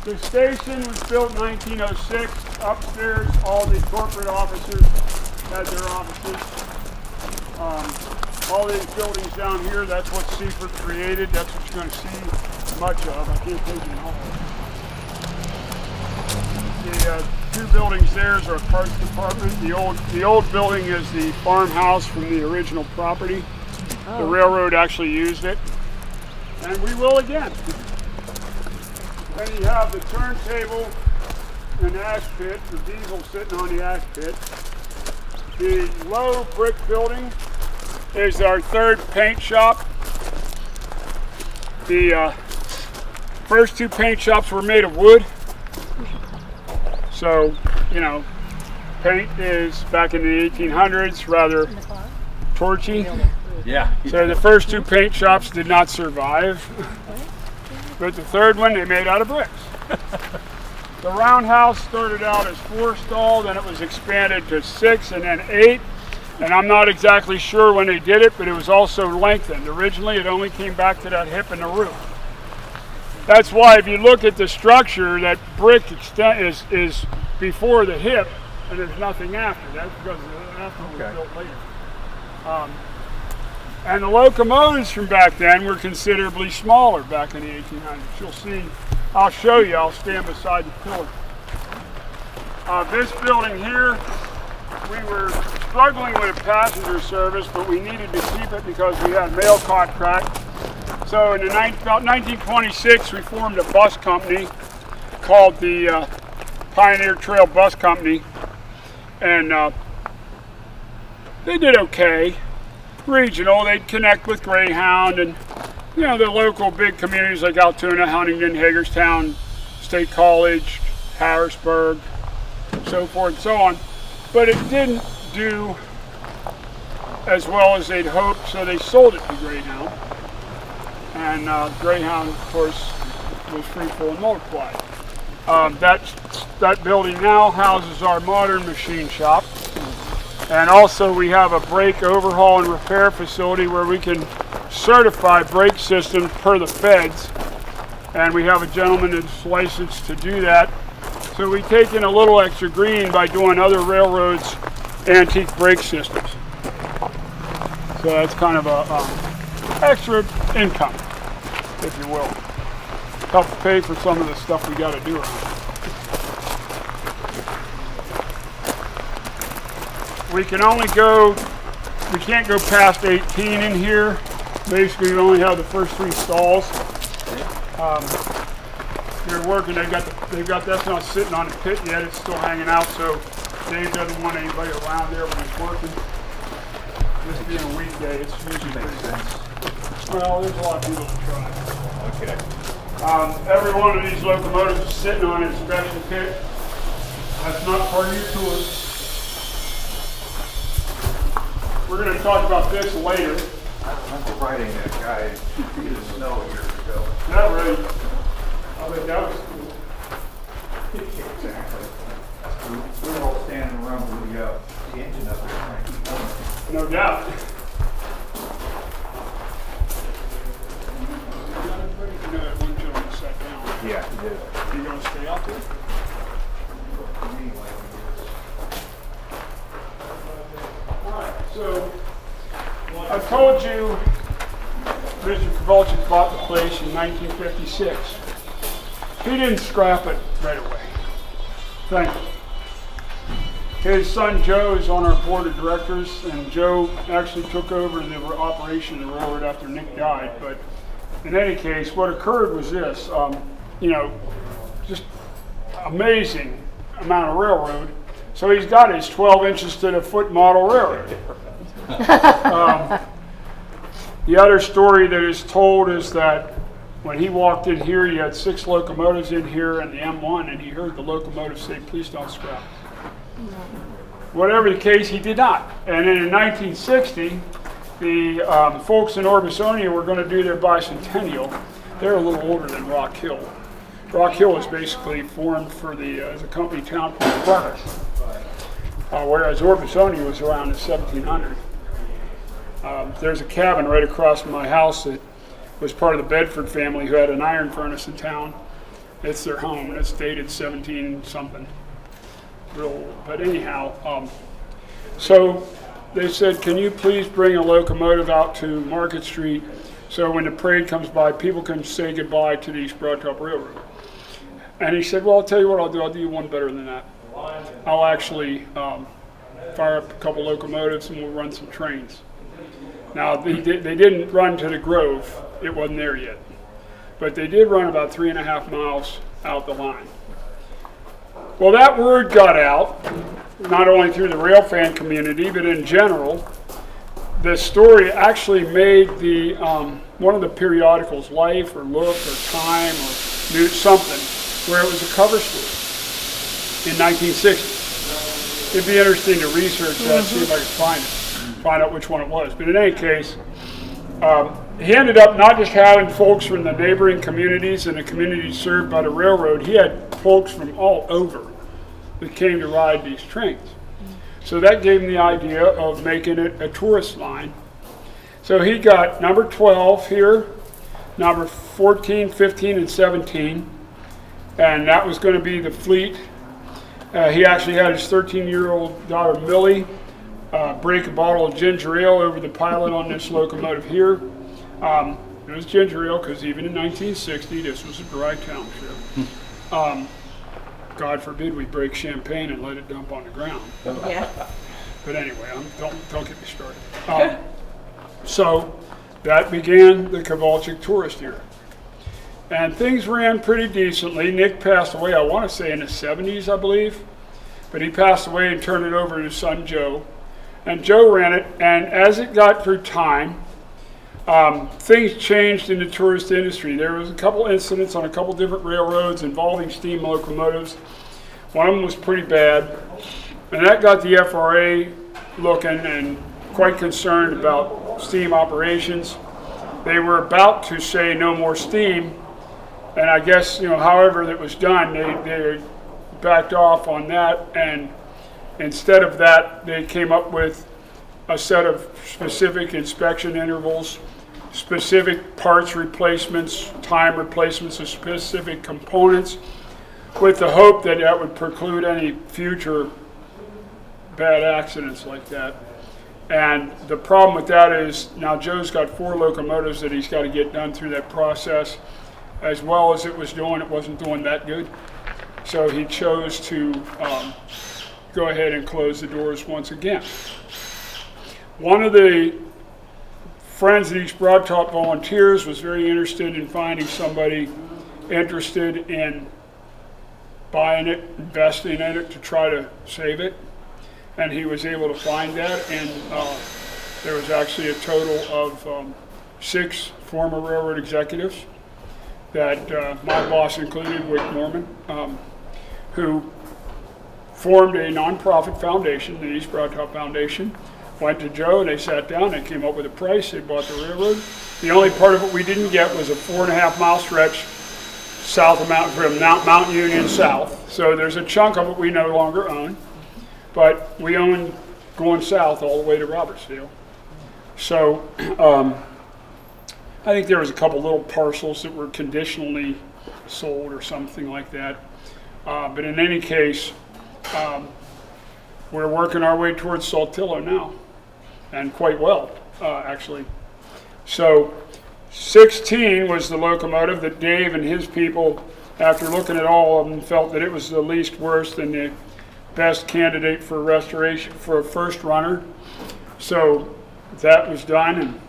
The station was built in 1906. Upstairs, all the corporate officers had their offices. All these buildings down here, that's what Seaford created. That's what you're going to see much of. I can't take it all. The two buildings there is our parts department. The old building is the farmhouse from the original property. The railroad actually used it, and we will again. Then you have the turntable and ash pit, the diesel sitting on the ash pit. The low brick building is our third paint shop. The first two paint shops were made of wood. So, you know, paint is back in the 1800s, rather torchy. Yeah. So the first two paint shops did not survive. But the third one they made out of bricks. The roundhouse started out as 4 stall, then it was expanded to 6 and then 8. And I'm not exactly sure when they did it, but it was also lengthened. Originally it only came back to that hip in the roof. That's why if you look at the structure, that brick extent is before the hip, and there's nothing after. That's because after it was built later. And the locomotives from back then were considerably smaller back in the 1800s. You'll see, I'll show you, I'll stand beside the pillar. This building here, we were struggling with passenger service, but we needed to keep it because we had mail contract. So in about 1926, we formed a bus company called the Pioneer Trail Bus Company, and they did okay. Regional, they'd connect with Greyhound and, you know, the local big communities like Altoona, Huntington, Hagerstown, State College, Harrisburg, so forth and so on. But it didn't do as well as they'd hoped, so they sold it to Greyhound. And Greyhound, of course, was fruitful and multiplied. That building now houses our modern machine shop. And also we have a brake overhaul and repair facility where we can certify brake systems per the feds. And we have a gentleman that's licensed to do that. So we take in a little extra green by doing other railroads' antique brake systems. So that's kind of a extra income, if you will. Helps pay for some of the stuff we got to do around here. We can only go, we can't go past 18 in here. Basically, we only have the first 3 stalls. They're working, they've got that's not sitting on the pit yet, it's still hanging out, so Dave doesn't want anybody around there when he's working. This being a weekday, it's usually pretty sense. Well, there's a lot of people that try. Okay. Every one of these locomotives is sitting on a special pit. That's not part of your tour. We're going to talk about this later. I remember riding that guy 2 feet of snow years ago. Not really. I bet that was cool. Exactly. We were all standing around with the engine up there trying to keep going. No doubt. Yeah, he did. You going to stay out there? Alright, so I told you Mr. Kowalczyk bought the place in 1956. He didn't scrap it right away. Thankfully. His son Joe is on our board of directors, and Joe actually took over the operation of the railroad after Nick died. But in any case, what occurred was this, you know, just amazing amount of railroad. So he's got his 12 inches to the foot model railroad. The other story that is told is that when he walked in here, he had 6 locomotives in here and the M1, and he heard the locomotive say, "Please don't scrap." Whatever the case, he did not. And then in 1960, the folks in Orbisonia were going to do their bicentennial. They're a little older than Rock Hill. Rock Hill was basically formed for as a company town for the Plymouth, whereas Orbisonia was around in 1700. There's a cabin right across from my house that was part of the Bedford family who had an iron furnace in town. It's their home, and it's dated 17 something. Real old. But anyhow, so they said, can you please bring a locomotive out to Market Street so when the parade comes by, people can say goodbye to the East Broad Top Railroad. And he said, well, I'll tell you what I'll do. I'll do you one better than that. I'll actually fire up a couple locomotives and we'll run some trains. Now, they didn't run to the Grove. It wasn't there yet. But they did run about 3.5 miles out the line. Well, that word got out, not only through the railfan community, but in general. The story actually made the one of the periodicals, Life or Look or Time or New something, where it was a cover story in 1960. It'd be interesting to research that, see if I could find out which one it was. But in any case, he ended up not just having folks from the neighboring communities and the communities served by the railroad, he had folks from all over that came to ride these trains. So that gave him the idea of making it a tourist line. So he got number 12 here, number 14, 15, and 17, and that was going to be the fleet. He actually had his 13-year-old daughter Millie break a bottle of ginger ale over the pilot on this locomotive here. It was ginger ale because even in 1960, this was a dry township. God forbid we break champagne and let it dump on the ground. Yeah. But anyway, don't get me started. So that began the Kovalchik tourist era. And things ran pretty decently. Nick passed away, I want to say in the 70s, I believe. But he passed away and turned it over to his son, Joe. And Joe ran it, and as it got through time, things changed in the tourist industry. There was a couple incidents on a couple different railroads involving steam locomotives. One of them was pretty bad, and that got the FRA looking and quite concerned about steam operations. They were about to say no more steam, and I guess, however that was done, they backed off on that, and instead of that, they came up with a set of specific inspection intervals, specific parts replacements, time replacements of specific components, with the hope that that would preclude any future bad accidents like that. And the problem with that is now Joe's got 4 locomotives that he's got to get done through that process. As well as it wasn't doing that good. So he chose to go ahead and close the doors once again. One of the friends of East Broad Top Volunteers was very interested in finding somebody interested in buying it, investing in it to try to save it. And he was able to find that, and there was actually a total of 6 former railroad executives that my boss included, Wick Norman, who formed a nonprofit foundation, the East Broad Top Foundation. Went to Joe, they sat down, they came up with a price, they bought the railroad. The only part of it we didn't get was a 4.5 mile stretch south of Mount Union south. So there's a chunk of it we no longer own, but we own going south all the way to Robertsdale. So I think there was a couple little parcels that were conditionally sold or something like that. But in any case, we're working our way towards Saltillo now, and quite well, actually. So 16 was the locomotive that Dave and his people, after looking at all of them, felt that it was the least worst and the best candidate for restoration for a first runner. So that was done, and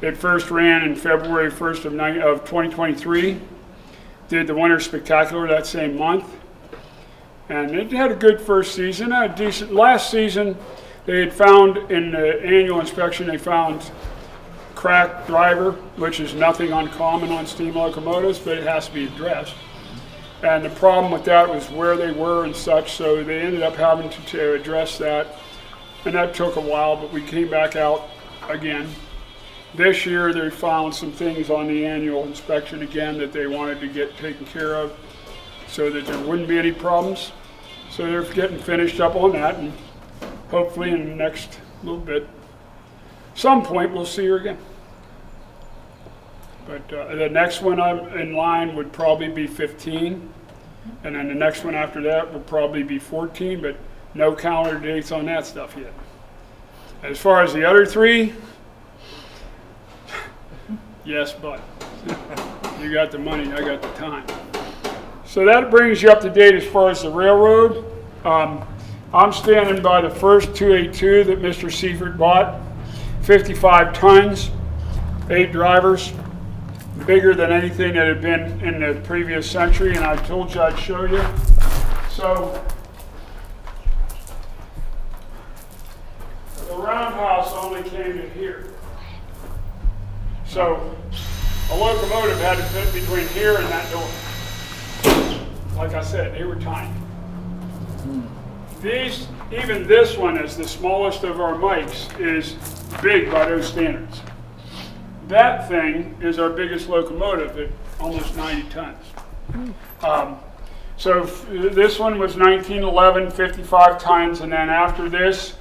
it first ran in February 1st of 2023. Did the Winter Spectacular that same month. And it had a good first season, a decent. Last season, they had found in the annual inspection, they found cracked driver, which is nothing uncommon on steam locomotives, but it has to be addressed. And the problem with that was where they were and such, so they ended up having to address that. And that took a while, but we came back out again. This year, they found some things on the annual inspection again that they wanted to get taken care of so that there wouldn't be any problems. So they're getting finished up on that, and hopefully in the next little bit, some point we'll see her again. But the next one I'm in line would probably be 15. And then the next one after that would probably be 14, but no calendar dates on that stuff yet. As far as the other three, yes, but you got the money, I got the time. So that brings you up to date as far as the railroad. I'm standing by the first 282 that Mr. Seifert bought, 55 tons, 8 drivers, bigger than anything that had been in the previous century, and I told you I'd show you. So the roundhouse only came to here. So a locomotive had to fit between here and that door. Like I said, they were tiny. These, even this one is the smallest of our mics, is big by those standards. That thing is our biggest locomotive at almost 90 tons. So this one was 1911, 55 tons, and then after this,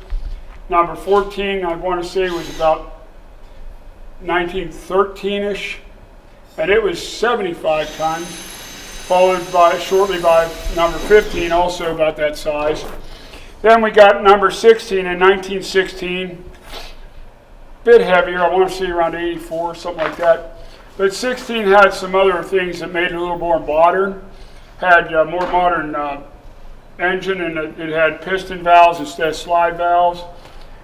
number 14, I want to say was about 1913-ish, and it was 75 tons, followed shortly by number 15, also about that size. Then we got number 16 in 1916, bit heavier, I want to say around 84, something like that. But 16 had some other things that made it a little more modern. Had more modern engine, and it had piston valves instead of slide valves.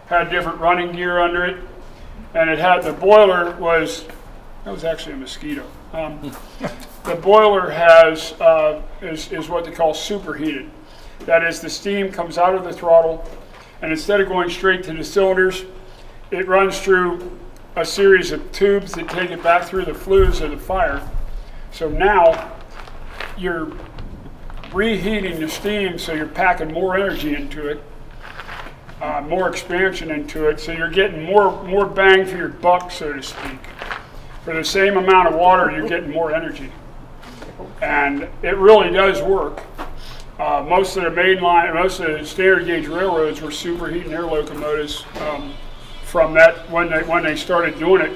Had different running gear under it, and it had the boiler that was actually a mosquito. The boiler is what they call superheated. That is, the steam comes out of the throttle, and instead of going straight to the cylinders, it runs through a series of tubes that take it back through the flues of the fire. So now you're reheating the steam, so you're packing more energy into it, more expansion into it, so you're getting more bang for your buck, so to speak. For the same amount of water, you're getting more energy. And it really does work. Most of the standard gauge railroads were superheating their locomotives. From that, when they started doing it,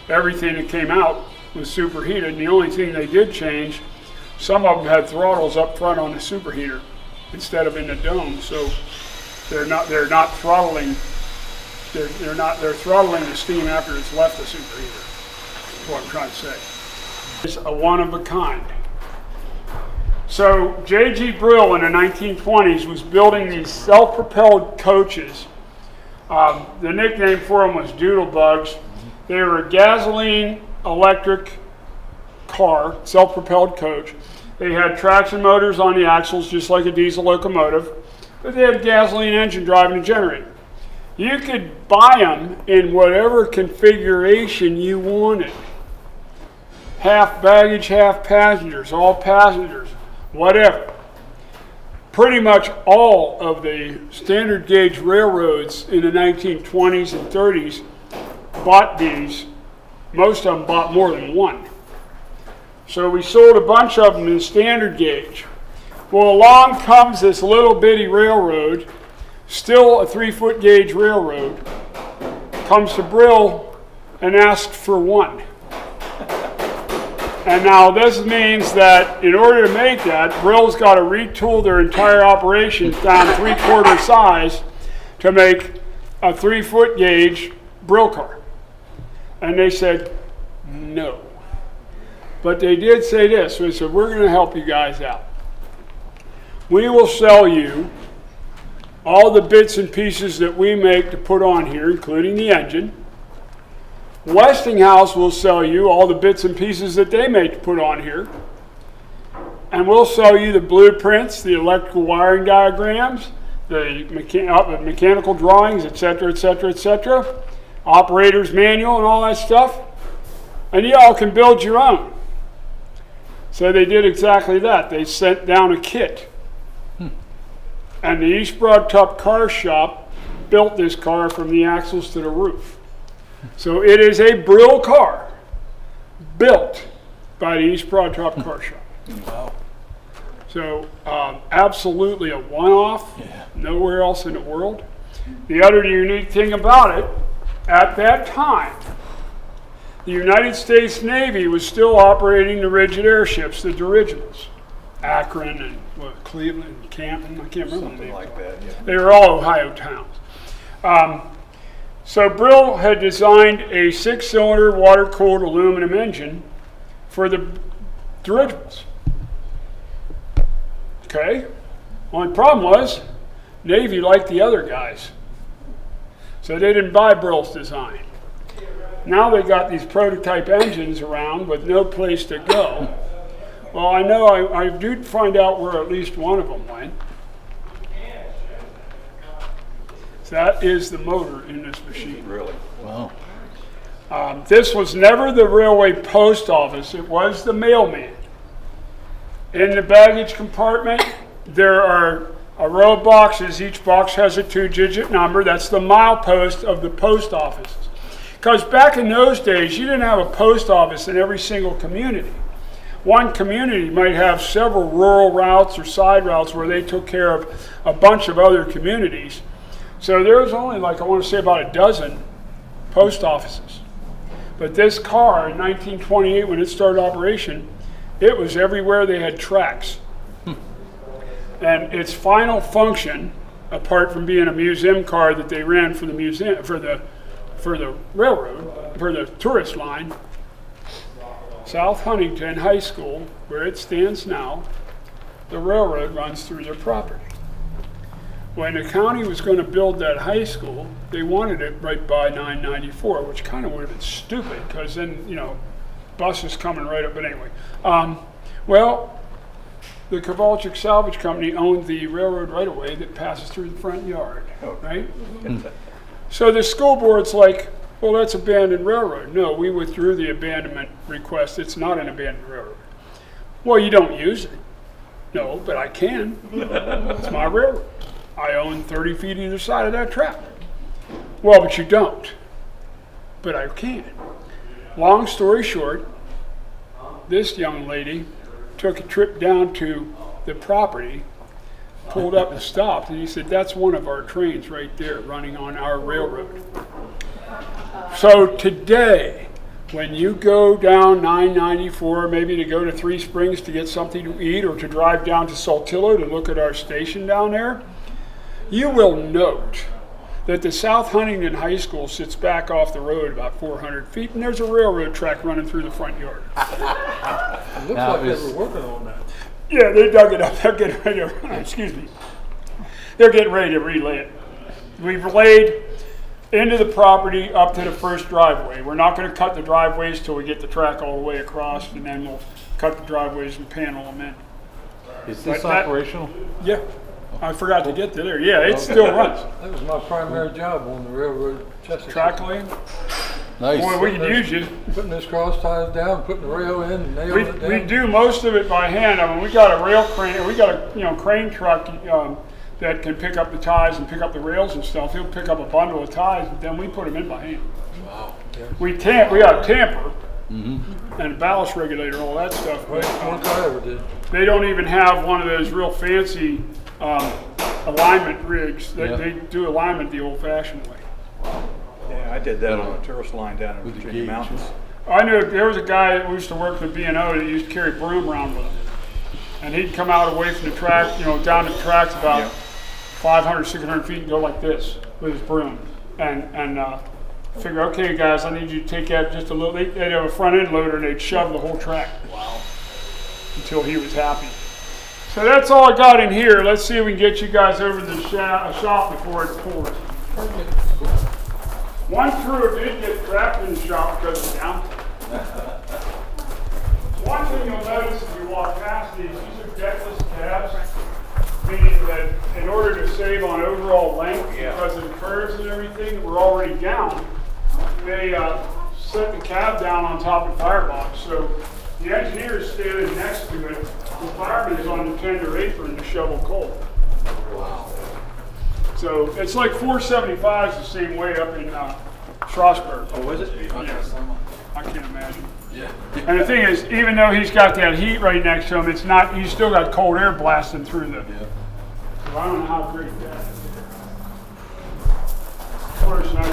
everything that came out was superheated. And the only thing they did change, some of them had throttles up front on the superheater instead of in the dome. So they're not throttling. They're throttling the steam after it's left the superheater. That's what I'm trying to say. It's a one of a kind. So J.G. Brill in the 1920s was building these self-propelled coaches. The nickname for them was Doodlebugs. They were a gasoline electric car, self-propelled coach. They had traction motors on the axles just like a diesel locomotive, but they had a gasoline engine driving a generator. You could buy them in whatever configuration you wanted. Half baggage, half passengers, all passengers, whatever. Pretty much all of the standard gauge railroads in the 1920s and 30s bought these. Most of them bought more than one. So we sold a bunch of them in standard gauge. Well, along comes this little bitty railroad, still a 3-foot gauge railroad, comes to Brill and asks for one. And now this means that in order to make that, Brill's got to retool their entire operation down 3/4 size to make a 3-foot gauge Brill car. And they said, no. But they did say this. They said, we're going to help you guys out. We will sell you all the bits and pieces that we make to put on here, including the engine. Westinghouse will sell you all the bits and pieces that they make to put on here. And we'll sell you the blueprints, the electrical wiring diagrams, the mechanical drawings, etc., etc., etc., operator's manual and all that stuff. And you all can build your own. So they did exactly that. They sent down a kit. And the East Broad Top car shop built this car from the axles to the roof. So it is a Brill car built by the East Broad Top car shop. Wow. So absolutely a one-off, Yeah. nowhere else in the world. The other unique thing about it, at that time, the United States Navy was still operating the rigid airships, the dirigibles. Akron and Cleveland and Canton, I can't remember. Something like that, yeah. They were all Ohio towns. So Brill had designed a 6-cylinder water-cooled aluminum engine for the dirigibles. Okay? Only problem was, Navy liked the other guys. So they didn't buy Brill's design. Now they got these prototype engines around with no place to go. Well, I know I did find out where at least one of them went. So that is the motor in this machine. Really? Wow. This was never the railway post office, it was the mailman. In the baggage compartment, there are a row of boxes. Each box has a 2-digit number. That's the milepost of the post offices. Because back in those days, you didn't have a post office in every single community. One community might have several rural routes or side routes where they took care of a bunch of other communities. So there was only, like, I want to say about a dozen post offices. But this car in 1928, when it started operation, it was everywhere they had tracks. And its final function, apart from being a museum car that they ran for the museum, for the railroad, for the tourist line, South Huntington High School, where it stands now, the railroad runs through their property. When the county was going to build that high school, they wanted it right by 994, which kind of would have been stupid, because then, you know, buses coming right up. But anyway, well, the Kowalczyk Salvage Company owned the railroad right-of-way that passes through the front yard, right? So the school board's like, well, that's abandoned railroad. No, we withdrew the abandonment request. It's not an abandoned railroad. Well, you don't use it. No, but I can. It's my railroad. I own 30 feet either side of that track. Well, but you don't. But I can. Long story short, this young lady took a trip down to the property, pulled up and stopped, and he said, that's one of our trains right there running on our railroad. So today, when you go down 994, maybe to go to Three Springs to get something to eat or to drive down to Saltillo to look at our station down there, you will note that the South Huntington High School sits back off the road about 400 feet, and there's a railroad track running through the front yard. It looks like they were working on that. Yeah, they dug it up. They're getting ready to, excuse me. They're getting ready to relay it. We've laid into the property up to the first driveway. We're not going to cut the driveways till we get the track all the way across, and then we'll cut the driveways and panel them in. Is this operational? Yeah. I forgot to get to there. Yeah, it still runs. That was my primary job on the railroad. Track lane. Nice. Boy, we can use you. Putting those cross ties down, putting the rail in, and nailing it down. We do most of it by hand. I mean, we got a rail crane. We got a crane truck that can pick up the ties and pick up the rails and stuff. He'll pick up a bundle of ties, but then we put them in by hand. Wow. Yeah. We got a tamper and a ballast regulator, all that stuff. Most I ever did. They don't even have one of those real fancy alignment rigs. They do alignment the old-fashioned way. Yeah, I did that on a tourist line down in the Virginia mountains. I knew there was a guy that used to work for B&O that used to carry a broom around with him. And he'd come out away from the track, down the tracks about 500, 600 feet and go like this with his broom. And figure, okay, guys, I need you to take out just a little. They'd have a front end loader and they'd shove the whole track. Wow. Until he was happy. So that's all I got in here. Let's see if we can get you guys over to the shop before it pours. One crew did get trapped in the shop because of downtime. One thing you'll notice as you walk past these are deckless cabs, meaning that in order to save on overall length, because of the curves and everything that were already down, they set the cab down on top of the firebox. So the engineer is standing next to it. The fireman is on the tender apron to shovel coal. Wow. So it's like 475 is the same way up in Strasburg. Oh, is it? Yeah. I can't imagine. Yeah. And the thing is, even though he's got that heat right next to him, it's not. He's still got cold air blasting through the. Yeah. So I don't know how great that is. person, I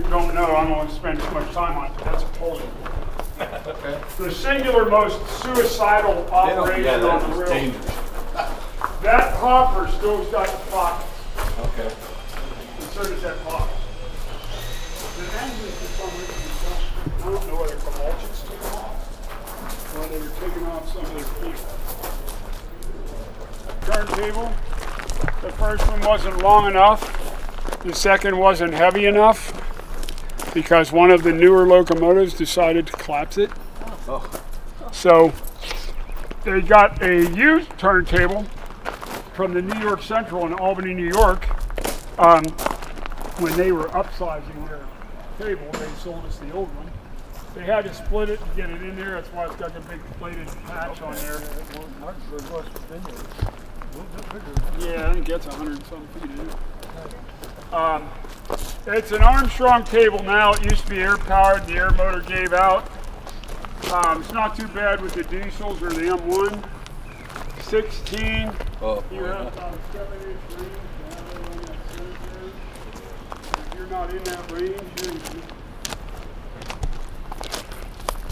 don't know, I don't want to spend too much time on it, but that's a pulley. Okay. The singular most suicidal operation on the railroad. dangerous. That hopper still's got the pockets, Okay. and so does that box. The engine for some reason, I don't know whether the mulches took them off, or they were taking off some of their peel. Turntable, the first one wasn't long enough, the second wasn't heavy enough, because one of the newer locomotives decided to collapse it. Oh. So they got a used turntable from the New York Central in Albany, New York. When they were upsizing their table, they sold us the old one. They had to split it to get it in there. That's why it's got the big plated patch on there. Yeah, I think that's 100 and some feet, isn't it? It's an Armstrong table now. It used to be air powered. The air motor gave out. It's not too bad with the diesels or the M1. 16. Oh. You have about a 7-inch range. If you're not in that range,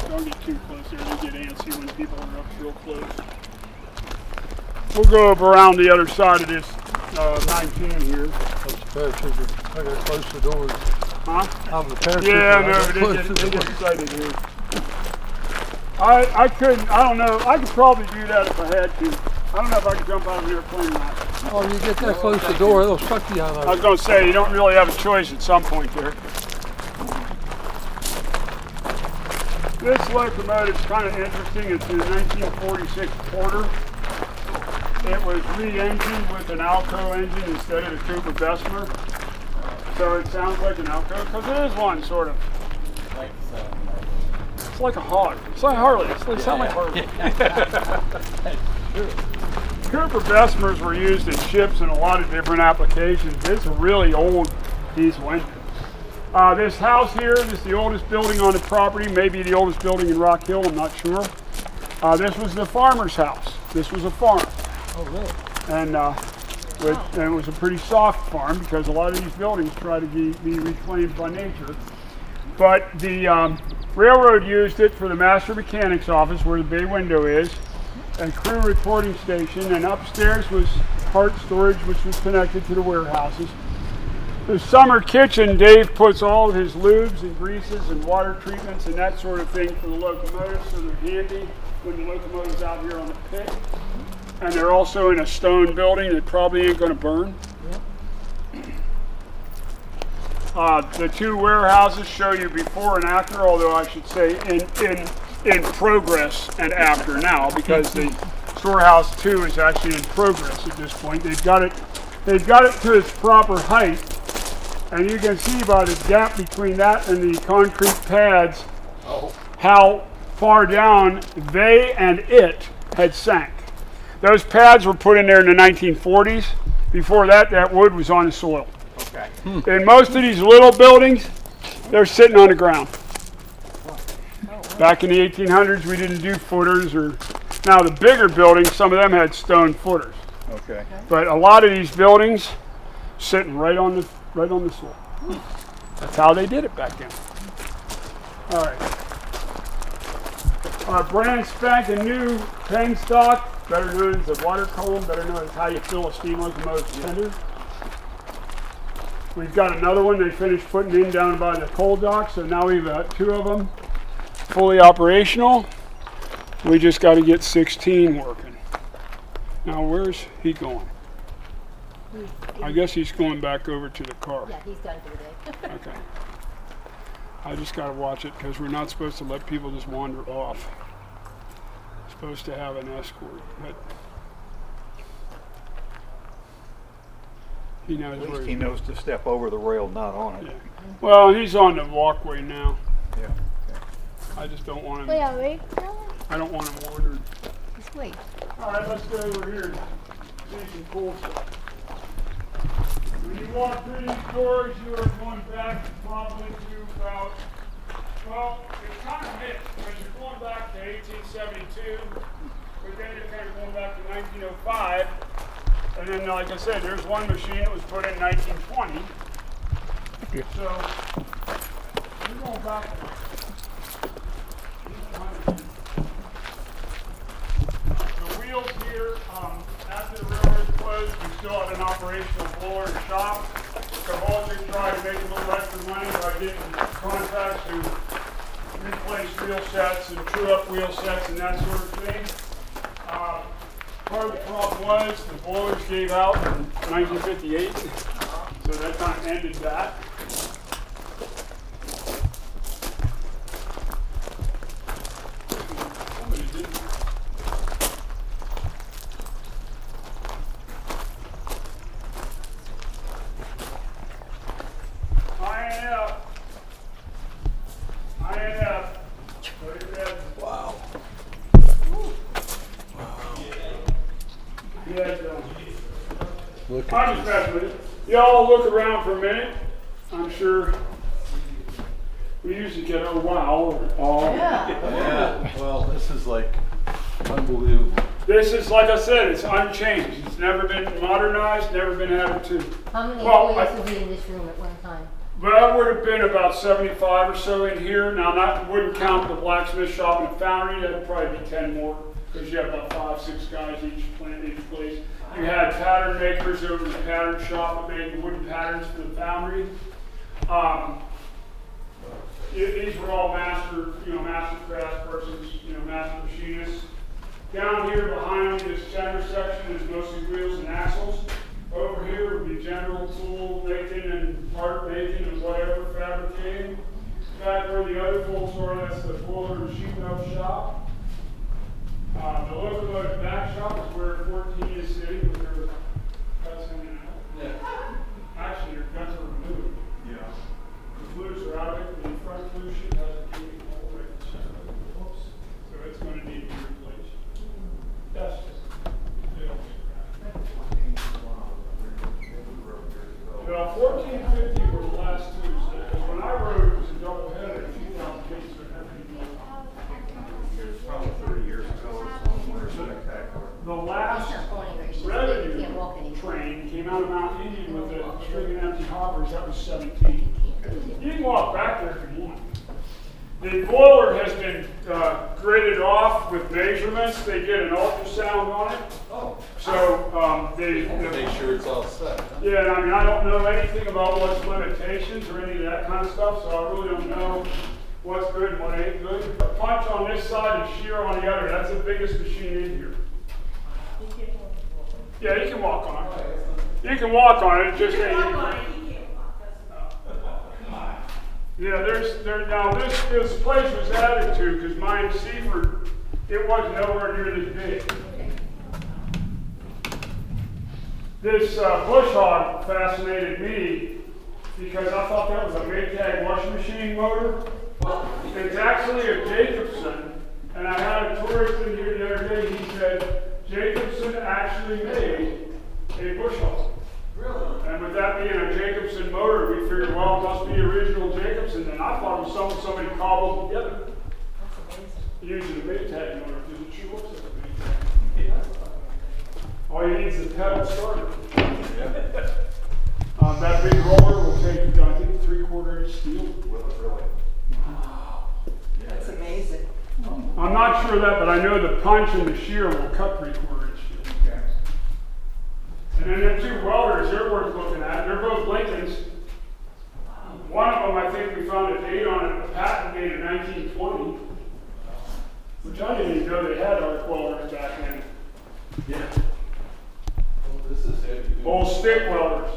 don't get too close there. They get antsy when people are up real close. We'll go around the other side of this 19 here. That's the parachute. I gotta close the doors. Huh? I'm the parachute. Yeah, no, they get excited here. I couldn't, I don't know, I could probably do that if I had to. I don't know if I could jump out of an airplane or not. Oh, you get that close to the door, it'll suck you out I of was it. going to say, you don't really have a choice at some point there. This locomotive's kind of interesting. It's a 1946 Porter. It was re-engined with an Alco engine instead of the Cooper Bessemer. So it sounds like an Alco, because it is one, sort of. It's like a hog. It's like Harley. It sounds like Harley. Cooper Bessemers were used in ships in a lot of different applications. It's a really old diesel engine. This house here, this is the oldest building on the property, maybe the oldest building in Rock Hill, I'm not sure. This was the farmer's house. This was a farm. Oh, really? And it was a pretty soft farm because a lot of these buildings try to be reclaimed by nature. But the railroad used it for the master mechanic's office where the bay window is, and crew reporting station, and upstairs was part storage which was connected to the warehouses. The summer kitchen, Dave puts all of his lubes and greases and water treatments and that sort of thing for the locomotives, so they're handy when the locomotive's out here on the pit. And they're also in a stone building that probably ain't going to burn. The two warehouses show you before and after, although I should say in progress and after now, because the storehouse 2 is actually in progress at this point. They've got it to its proper height, and you can see by the gap between that and the concrete pads how far down they and it had sank. Those pads were put in there in the 1940s. Before that, that wood was on the soil. Okay. In most of these little buildings, they're sitting on the ground. Back in the 1800s, we didn't do footers, or now the bigger buildings, some of them had stone footers. Okay. But a lot of these buildings sitting right on the soil. That's how they did it back then. All right. Brand spanking new pen stock, better known as the water column, better known as how you fill a steam locomotive tender. We've got another one they finished putting in down by the coal dock, so now we've got 2 of them fully operational. We just got to get 16 working. Now where's he going? I guess he's going back over to the car. Yeah, he's done for the day. Okay. I just got to watch it because we're not supposed to let people just wander off. Supposed to have an escort, but he knows At where least he's he knows to step over the rail, not on it. Yeah. Well, he's on the walkway now. Yeah. I just don't want him. Wait, are we? I don't want him ordered. Just wait. All right, let's go over here and see some cool stuff. When you walk through these doors, you are going back probably to about, well, it's kind of mixed because you're going back to 1872, but then you're kind of going back to 1905. And then, like I said, there's one machine that was put in 1920. you. So, we're going back. The wheels here, after the railroad closed, we still had an operational blower and shop. So I've also tried to make a little extra money by getting contracts to replace wheel sets and true up wheel sets and that sort of thing. Part of the problem was the boilers gave out in 1958, so that kind of ended that. Somebody didn't. INF. Wow. Look I'm at just messing with it. Y'all look around for a minute. I'm sure we usually get a wow or all. Yeah, well, this is like unbelievable. This is, like I said, it's unchanged. It's never been modernized, never been added to. How many Well, employees would be in this room at one time? Well, it would have been about 75 or so in here. Now, that wouldn't count the blacksmith shop and the foundry. That'd probably be 10 more, because you have about 5, 6 guys each plant, each place. You had pattern makers over in the pattern shop that made the wooden patterns for the foundry. These were all master craft persons, master machinists. Down here behind this center section is mostly wheels and axles. Over here would be general tool making and part making and whatever, fabricating. Back where the other folks are, that's the boiler and sheet metal shop. The locomotive back shop is where 14 is sitting with their guts hanging out. Yeah. Actually, your guts are removed. Yeah. The flues are out of it, the front flue sheet has a gaping hole right in the center. Whoops. So it's going to need to be replaced. That's just Well, 1450 were the last two. So when I rode, it was a double header in 2008, so it had to be built. It's probably 30 years ago or something. They're spectacular. The last She's not going anywhere. She's revenue can't walk anymore. train came out of Mount Indian with a string of empty hoppers. That was 17. You can walk back there if you want. The boiler has been gridded off with measurements. They get an ultrasound on it. Oh, So make sure it's all set. Huh? yeah, I mean, I don't know anything about what's limitations or any of that kind of stuff, so I really don't know what's good and what ain't good. A punch on this side and shear on the other, that's the biggest machine in here. Yeah, you can walk on it. You can walk on it, it just ain't. Yeah, now this place was added to because mine Seaford, it wasn't nowhere near this big. This bush hog fascinated me because I thought that was a Maytag washing machine motor. It's actually a Jacobson, and I had a tourist in here the other day. He said Jacobson actually made a bush hog. Really? And with that being a Jacobson motor, we figured, well, it must be original Jacobson. And I thought it was something somebody cobbled together. Using a Maytag motor, because it sure looks like a Maytag. All you need is a pedal starter. Yeah. That big roller will take, I think, 3/4 inch steel. Will it really? That's amazing. I'm not sure of that, but I know the punch and the shear will cut 3/4 inch steel. Okay. And then the two welders, they're worth looking at. They're both Lincolns. One of them, I think we found a date on it, a patent date of 1920, which I didn't even know they had arc welders back then. Yeah. Oh, this is heavy. Dude. Old stick welders.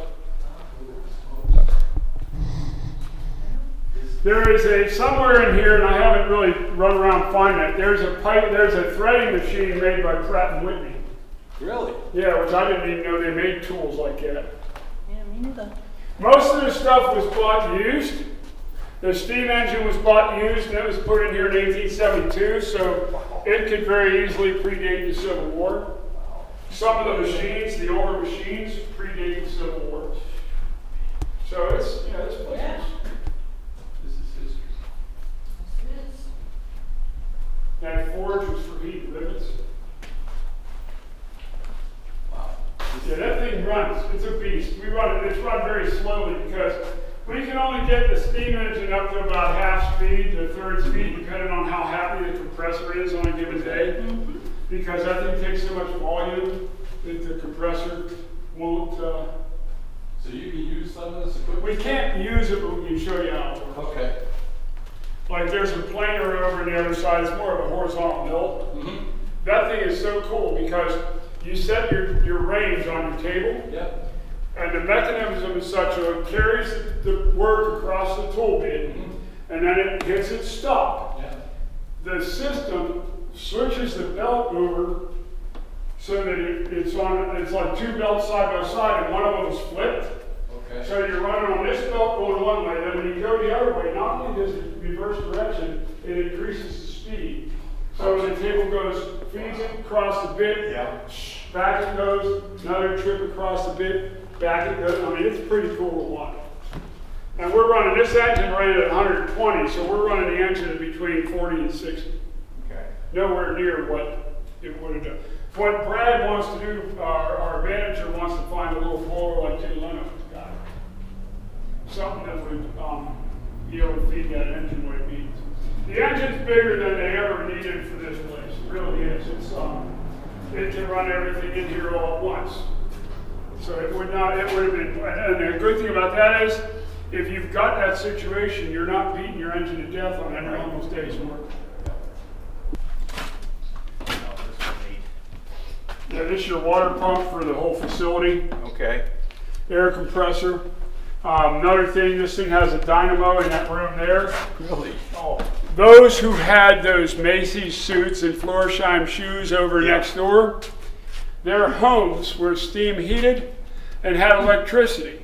There is a, somewhere in here, and I haven't really run around finding it, there's a threading machine made by Pratt & Whitney. Really? Yeah, which I didn't even know they made tools like that. Yeah, me neither. Most of this stuff was bought used. The steam engine was bought used, and it was put in here in 1872, so it could very easily predate the Civil War. Some of the machines, the older machines, predate the Civil War. So it's, this place is. This is history. That forge was for heat rivets. Wow. Yeah, that thing runs. It's a beast. We run it. It's run very slowly because We can only get the steam engine up to about half speed to third speed, depending on how happy the compressor is on a given day. Because that thing takes so much volume that the compressor won't. So you can use some of this equipment? We can't use it, but we can show you how it works. Okay. Like there's a planer over on the other side. It's more of a horizontal mill. That thing is so cool because you set your range on your table. Yep. And the mechanism is such that it carries the work across the tool bit, and then it hits its stop. Yeah. The system switches the belt over so that it's like two belts side by side, and one of them is flipped. Okay. So you're running on this belt going one way, then when you go the other way, not only does it reverse direction, it increases the speed. So the table feeds it across the bit, back it goes, another trip across the bit, back it goes. I mean, it's pretty cool to watch. And we're running this engine rated at 120, so we're running the engine between 40 and 60. Okay. Nowhere near what it would have done. What Brad wants to do, our manager wants to find a little boiler like Jay Leno's got. Something that would be able to feed that engine what it needs. The engine's bigger than they ever needed for this place. It really is. It can run everything in here all at once. So it would have been, and the good thing about that is, if you've got that situation, you're not beating your engine to death on every almost day's work. Yeah, this is your water pump for the whole facility. Okay. Air compressor. Another thing, this thing has a dynamo in that room there. Really? Oh. Those who had those Macy's suits and Florsheim shoes over next door, their homes were steam heated and had electricity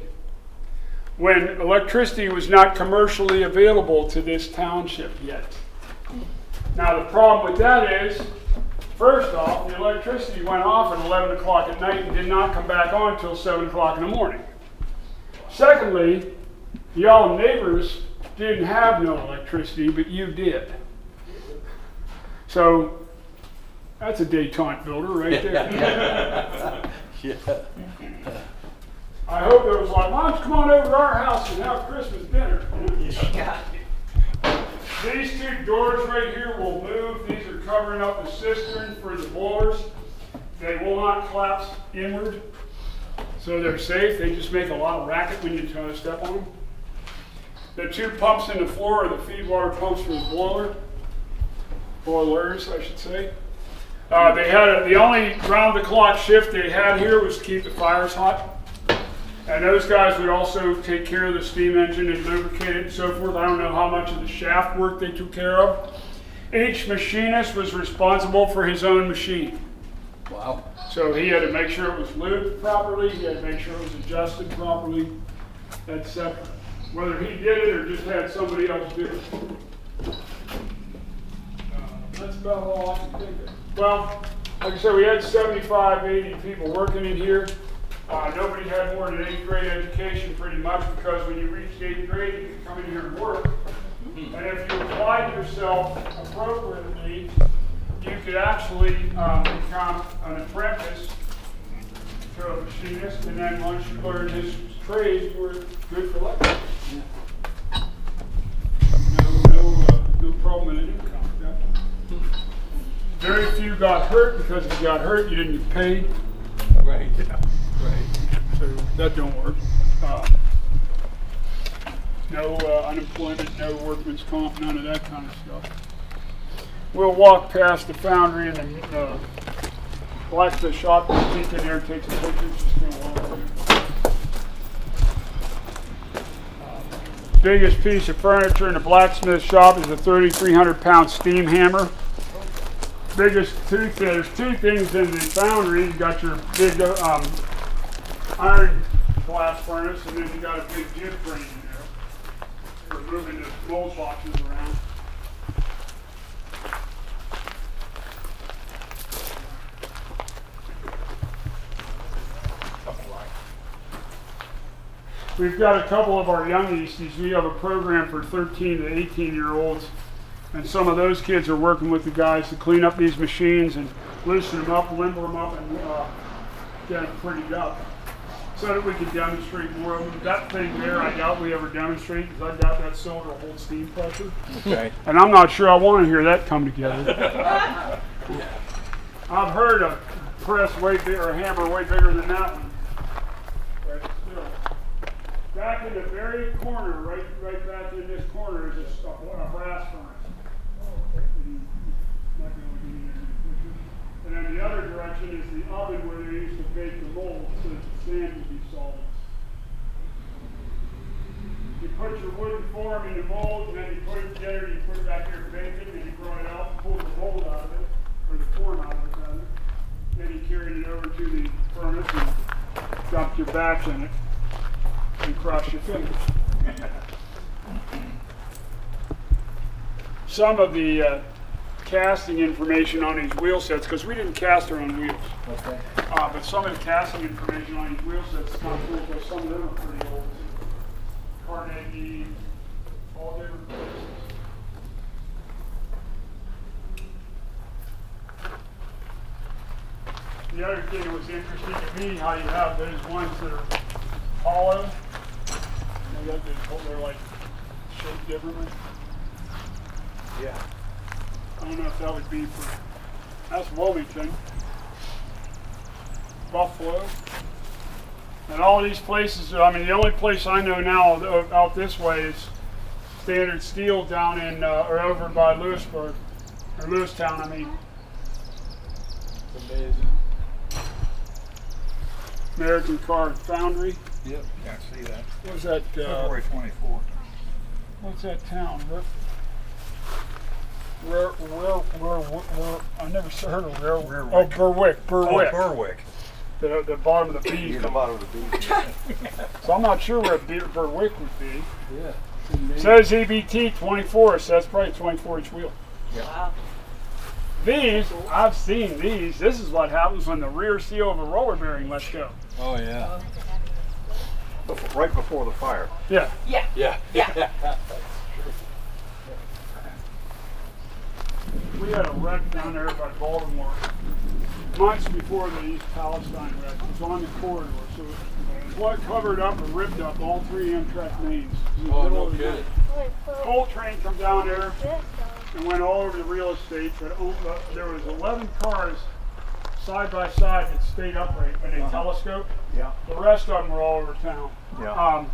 when electricity was not commercially available to this township yet. Now the problem with that is, first off, the electricity went off at 11 o'clock at night and did not come back on until 7 o'clock in the morning. Secondly, y'all neighbors didn't have no electricity, but you did. So that's a detente builder right there. Yeah. I hope it was like, why don't you come on over to our house and have Christmas dinner? Yeah. These two doors right here will move. These are covering up the cistern for the boilers. They will not collapse inward, so they're safe. They just make a lot of racket when you try to step on them. The two pumps in the floor are the feed water pumps for the boilers, I should say. They had the only round-the-clock shift they had here was to keep the fires hot. And those guys would also take care of the steam engine and lubricate it and so forth. I don't know how much of the shaft work they took care of. Each machinist was responsible for his own machine. Wow. So he had to make sure it was lubed properly, he had to make sure it was adjusted properly, etc. Whether he did it or just had somebody else do it. That's about all I can think of. Well, like I said, we had 75, 80 people working in here. Nobody had more than 8th grade education pretty much, because when you reached 8th grade, you could come in here and work. And if you applied yourself appropriately, you could actually become an apprentice to a machinist, and then once you learned his trade, you were good for life. No problem with an income. Very few got hurt, because if you got hurt, you didn't get paid. Right. Yeah. Right. So that don't work. No unemployment, no workman's comp, none of that kind of stuff. We'll walk past the foundry and then watch the shop peek in there and take some pictures. Just gonna walk through. Biggest piece of furniture in the blacksmith shop is a 3,300-pound steam hammer. Biggest there's two things in the foundry. You got your big iron blast furnace, and then you got a big jib crane in there for moving the mold boxes around. We've got a couple of our youngies. We have a program for 13 to 18-year-olds, and some of those kids are working with the guys to clean up these machines and loosen them up, limber them up, and get them prettied up. so that we can demonstrate more of them. That thing there, I doubt we ever demonstrate, because I doubt that cylinder will hold steam pressure. Okay. And I'm not sure I want to hear that come together. I've heard a press way bigger, or a hammer way bigger than that one. But still. Back in the very corner, right back in this corner, is a brass furnace. And then the other direction is the oven where they used to bake the mold so that the sand would be solid. You put your wooden form in the mold, and then you put it together, and you put it back there to bake it, and you brought it out, pulled the mold out of it, or the form out of it rather. Then you carried it over to the furnace and dumped your batch in it and crossed your fingers. Some of the casting information on these wheel sets, because we didn't cast our own wheels. Okay. But some of the casting information on these wheel sets is kind of cool, because some of them are pretty old. Carnegie, all different places. The other thing that was interesting to me, how you have those ones that are hollow. They're like shaped differently. Yeah. I don't know if that would be for, that's Wilmington, Buffalo, and all these places. I mean, the only place I know now out this way is Standard Steel down in, or over by Lewisburg, or Lewistown, I mean. It's amazing. American Car Foundry. Yep, can't see that. What was that? February 24th. What's that town? I never heard of Berwick. Oh, Berwick. Oh, Berwick. The bottom of the B. You're the bottom of the B. So I'm not sure where Berwick would be. Yeah. It says EBT 24, so that's probably 24-inch wheel. Yeah. These, I've seen these. This is what happens when the rear seal of a roller bearing lets go. Oh, yeah. Right before the fire. Yeah. Yeah. We had a wreck down there by Baltimore months before the East Palestine wreck. It was on the corridor, so what covered up or ripped up all three Amtrak mains. Oh, no kidding. Coal train come down there and went all over the real estate. But there was 11 cars side by side that stayed upright when they telescoped. Yeah. The rest of them were all over town. Yeah.